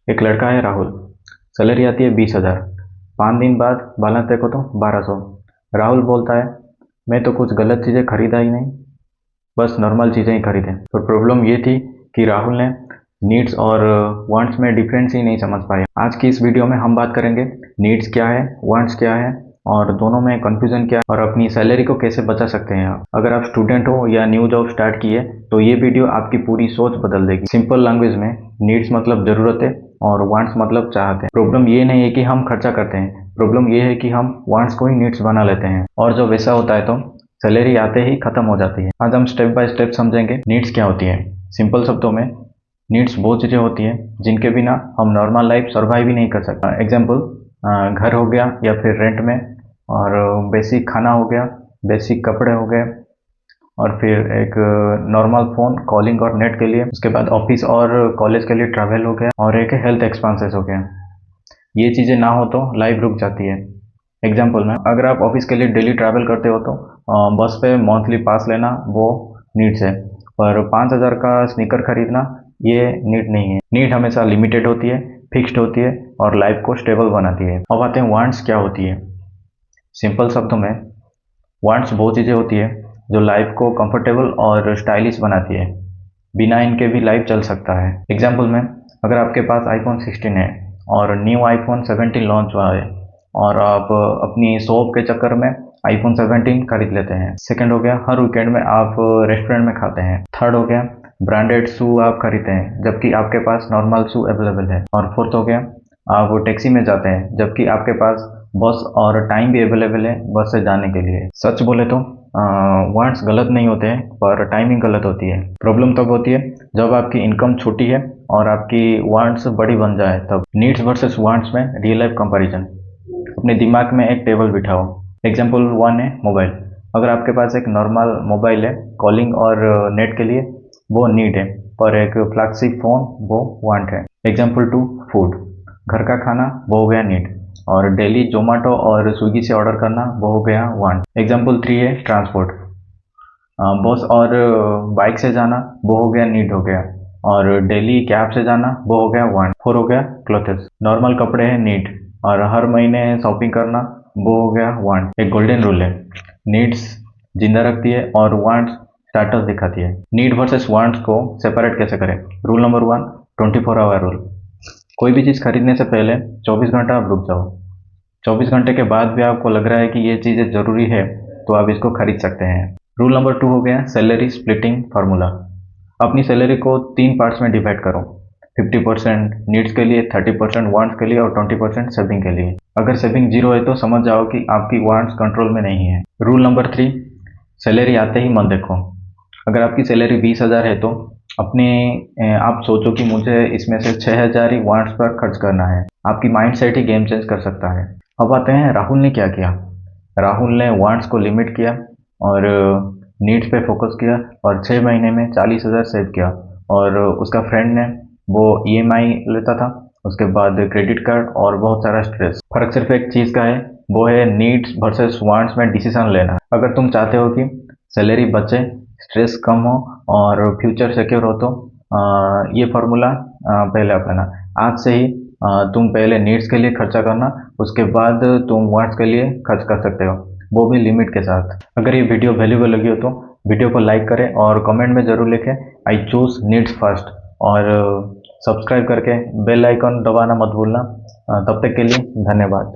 एक लड़का है राहुल, सैलरी आती है 20,000। 5 दिन बाद बैलेंस देखो तो 1200। राहुल बोलता है मैं तो कुछ गलत चीज़ें खरीदा ही नहीं, बस नॉर्मल चीज़ें ही खरीदें। तो प्रॉब्लम ये थी कि राहुल ने नीड्स और वांट्स में डिफरेंस ही नहीं समझ पाया। आज की इस वीडियो में हम बात करेंगे नीड्स क्या है, वांट्स क्या है और दोनों में कंफ्यूजन क्या है और अपनी सैलरी को कैसे बचा सकते हैं आप। अगर आप स्टूडेंट हो या न्यू जॉब स्टार्ट किए तो ये वीडियो आपकी पूरी सोच बदल देगी। सिंपल लैंग्वेज में नीड्स मतलब ज़रूरतें और वांट्स मतलब चाहते हैं। प्रॉब्लम ये नहीं है कि हम खर्चा करते हैं, प्रॉब्लम ये है कि हम वांट्स को ही नीड्स बना लेते हैं और जो वैसा होता है तो सैलरी आते ही खत्म हो जाती है। आज हम स्टेप बाय स्टेप समझेंगे नीड्स क्या होती है। सिंपल शब्दों में नीड्स वो चीज़ें होती हैं जिनके बिना हम नॉर्मल लाइफ सर्वाइव ही नहीं कर सकते। एग्जाम्पल, घर हो गया या फिर रेंट में, और बेसिक खाना हो गया, बेसिक कपड़े हो गए, और फिर एक नॉर्मल फ़ोन कॉलिंग और नेट के लिए। उसके बाद ऑफिस और कॉलेज के लिए ट्रैवल हो गया, और एक हेल्थ एक्सपेंसेस हो गया। ये चीज़ें ना हो तो लाइफ रुक जाती है। एग्जाम्पल में, अगर आप ऑफिस के लिए डेली ट्रैवल करते हो तो बस पे मंथली पास लेना वो नीड्स है, पर 5,000 का स्नीकर खरीदना ये नीड नहीं है। नीड हमेशा लिमिटेड होती है, फिक्स्ड होती है और लाइफ को स्टेबल बनाती है। अब आते हैं वांट्स क्या होती है। सिंपल शब्दों में वांट्स वो चीज़ें होती है जो लाइफ को कंफर्टेबल और स्टाइलिश बनाती है। बिना इनके भी लाइफ चल सकता है। एग्जाम्पल में, अगर आपके पास iPhone 16 है और न्यू iPhone 17 लॉन्च हुआ है और आप अपनी शॉप के चक्कर में iPhone 17 खरीद लेते हैं। सेकंड हो गया, हर वीकेंड में आप रेस्टोरेंट में खाते हैं। थर्ड हो गया, ब्रांडेड शू आप खरीदते हैं जबकि आपके पास नॉर्मल शू अवेलेबल है। और फोर्थ हो गया, आप टैक्सी में जाते हैं जबकि आपके पास बस और टाइम भी अवेलेबल है बस से जाने के लिए। सच बोले तो वांट्स गलत नहीं होते हैं, पर टाइमिंग गलत होती है। प्रॉब्लम तब होती है जब आपकी इनकम छोटी है और आपकी वांट्स बड़ी बन जाए तब। नीड्स वर्सेस वांट्स में रियल लाइफ कंपैरिजन। अपने दिमाग में एक टेबल बिठाओ। एग्जाम्पल 1 है मोबाइल। अगर आपके पास एक नॉर्मल मोबाइल है कॉलिंग और नेट के लिए, वो नीड है, पर एक फ्लैगशिप फ़ोन वो वांट है। Example 2 food. घर का खाना वो हो गया नीड, और डेली जोमेटो और स्विगी से ऑर्डर करना वो हो गया वांट। एग्जाम्पल 3 है ट्रांसपोर्ट। बस और बाइक से जाना वो हो गया नीड हो गया, और डेली कैब से जाना वो हो गया वांट। 4 हो गया क्लोथ्स। नॉर्मल कपड़े हैं नीड, और हर महीने शॉपिंग करना वो हो गया वांट। एक गोल्डन रूल है, नीड्स जिंदा रखती है और वांट्स स्टेटस दिखाती है। नीड वर्सेस वांट्स को सेपरेट कैसे करें। Rule number 1, 24 hour rule. कोई भी चीज़ खरीदने से पहले 24 घंटा आप रुक जाओ। 24 घंटे के बाद भी आपको लग रहा है कि ये चीज़ें ज़रूरी है तो आप इसको खरीद सकते हैं। रूल नंबर 2 हो गया सैलरी स्प्लिटिंग फार्मूला। अपनी सैलरी को 3 पार्ट्स में डिवाइड करो। 50% नीड्स के लिए, 30% वांट्स के लिए और 20% सेविंग के लिए। अगर सेविंग 0 है तो समझ जाओ कि आपकी वांट्स कंट्रोल में नहीं है। रूल नंबर 3, सैलरी आते ही मत देखो। अगर आपकी सैलरी 20,000 है तो आप सोचो कि मुझे इसमें से 6,000 ही वांट्स पर खर्च करना है। आपकी माइंड सेट ही गेम चेंज कर सकता है। अब आते हैं राहुल ने क्या किया। राहुल ने वांट्स को लिमिट किया और नीड्स पे फोकस किया और 6 महीने में 40,000 सेव किया। और उसका फ्रेंड ने वो EMI लेता था, उसके बाद क्रेडिट कार्ड और बहुत सारा स्ट्रेस। फर्क सिर्फ एक चीज़ का है, वो है नीड्स वर्सेस वांट्स में डिसीजन लेना। अगर तुम चाहते हो कि सैलरी बचे, स्ट्रेस कम हो और फ्यूचर सिक्योर हो तो ये फार्मूला पहले अपनाना। आज से ही तुम पहले नीड्स के लिए खर्चा करना, उसके बाद तुम वांट्स के लिए खर्च कर सकते हो, वो भी लिमिट के साथ। अगर ये वीडियो वैल्यूबल लगी हो तो वीडियो को लाइक करें और कमेंट में ज़रूर लिखें आई चूज़ नीड्स फर्स्ट, और सब्सक्राइब करके बेल आइकन दबाना मत भूलना। तब तक के लिए धन्यवाद।